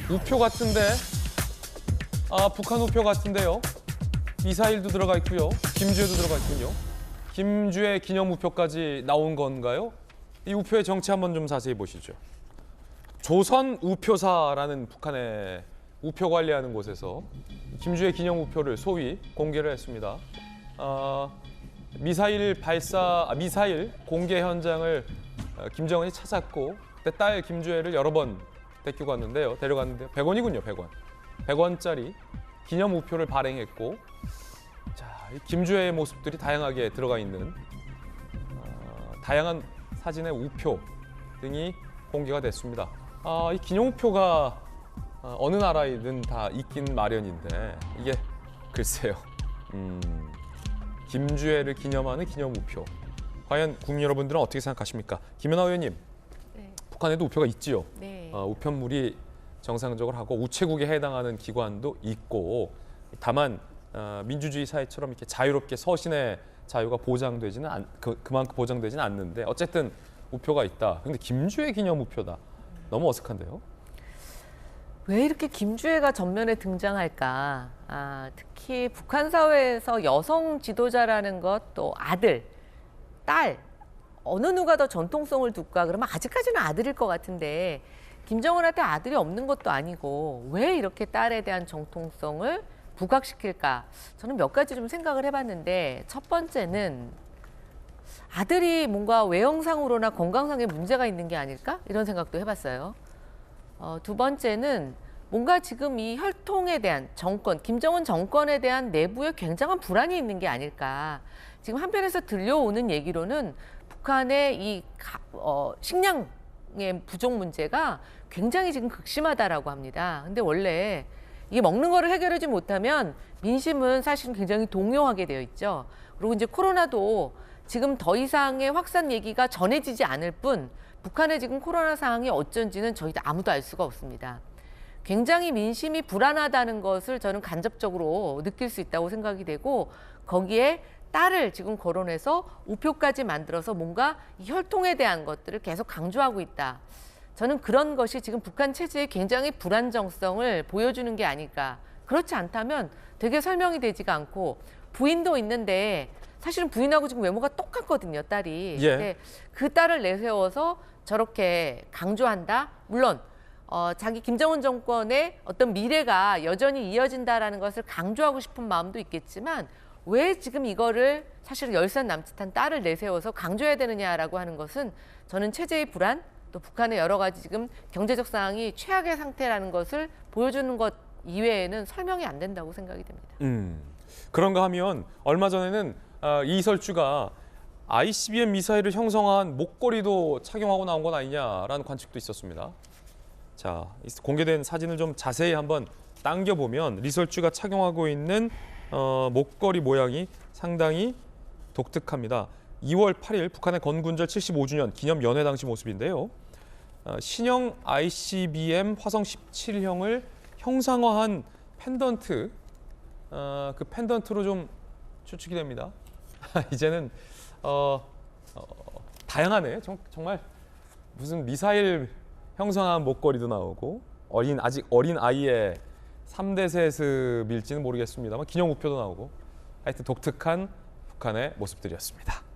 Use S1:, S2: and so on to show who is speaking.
S1: 우표 같은데, 북한 우표 같은데요. 미사일도 들어가 있고요. 김주애도 들어가 있군요. 김주애 기념 우표까지 나온 건가요? 이 우표의 정체 한번 좀 자세히 보시죠. 조선 우표사라는 북한의 우표 관리하는 곳에서 김주애 기념 우표를 소위 공개를 했습니다. 미사일 공개 현장을 김정은이 찾았고 그때 딸 김주애를 여러 번 데려갔는데요. 100원이군요, 100원. 100원짜리 기념 우표를 발행했고, 자, 이 김주애의 모습들이 다양하게 들어가 있는 다양한 사진의 우표 등이 공개가 됐습니다. 이 기념 우표가 어느 나라이든 다 있긴 마련인데 이게 글쎄요. 김주애를 기념하는 기념 우표. 과연 국민 여러분들은 어떻게 생각하십니까? 김연아 의원님,
S2: 네.
S1: 북한에도 우표가 있지요.
S2: 네.
S1: 우편물이 정상적으로 하고 우체국에 해당하는 기관도 있고, 다만 민주주의 사회처럼 이렇게 자유롭게 서신의 자유가 보장되지는 그만큼 보장되지는 않는데 어쨌든 우표가 있다. 근데 김주애 기념 우표다. 너무 어색한데요?
S2: 왜 이렇게 김주애가 전면에 등장할까? 특히 북한 사회에서 여성 지도자라는 것, 또 아들, 딸, 어느 누가 더 전통성을 둘까? 그러면 아직까지는 아들일 것 같은데 김정은한테 아들이 없는 것도 아니고 왜 이렇게 딸에 대한 정통성을 부각시킬까? 저는 몇 가지 좀 생각을 해봤는데, 첫 번째는 아들이 뭔가 외형상으로나 건강상에 문제가 있는 게 아닐까? 이런 생각도 해봤어요. 두 번째는 뭔가 지금 이 혈통에 대한 정권, 김정은 정권에 대한 내부에 굉장한 불안이 있는 게 아닐까. 지금 한편에서 들려오는 얘기로는 북한의 이 식량의 부족 문제가 굉장히 지금 극심하다라고 합니다. 근데 원래 이게 먹는 거를 해결하지 못하면 민심은 사실은 굉장히 동요하게 되어 있죠. 그리고 이제 코로나도 지금 더 이상의 확산 얘기가 전해지지 않을 뿐 북한의 지금 코로나 상황이 어쩐지는 저희도 아무도 알 수가 없습니다. 굉장히 민심이 불안하다는 것을 저는 간접적으로 느낄 수 있다고 생각이 되고, 거기에 딸을 지금 거론해서 우표까지 만들어서 뭔가 이 혈통에 대한 것들을 계속 강조하고 있다. 저는 그런 것이 지금 북한 체제의 굉장히 불안정성을 보여주는 게 아닐까. 그렇지 않다면 되게 설명이 되지가 않고, 부인도 있는데 사실은 부인하고 지금 외모가 똑같거든요, 딸이.
S1: 예.
S2: 근데 그 딸을 내세워서 저렇게 강조한다? 물론 자기 김정은 정권의 어떤 미래가 여전히 이어진다라는 것을 강조하고 싶은 마음도 있겠지만, 왜 지금 이거를 사실 10살 남짓한 딸을 내세워서 강조해야 되느냐라고 하는 것은 저는 체제의 불안, 또 북한의 여러 가지 지금 경제적 상황이 최악의 상태라는 것을 보여주는 것 이외에는 설명이 안 된다고 생각이 됩니다.
S1: 그런가 하면 얼마 전에는 이설주가 ICBM 미사일을 형성한 목걸이도 착용하고 나온 건 아니냐라는 관측도 있었습니다. 자, 공개된 사진을 좀 자세히 한번 당겨보면 리설주가 착용하고 있는 목걸이 모양이 상당히 독특합니다. 2월 8일 북한의 건군절 75주년 기념 연회 당시 모습인데요. 신형 ICBM 화성 17형을 형상화한 펜던트, 그 펜던트로 좀 추측이 됩니다. 이제는 다양하네. 정말 무슨 미사일 형성한 목걸이도 나오고 아직 어린 아이의 3대 세습일지는 모르겠습니다만 기념 우표도 나오고, 하여튼 독특한 북한의 모습들이었습니다.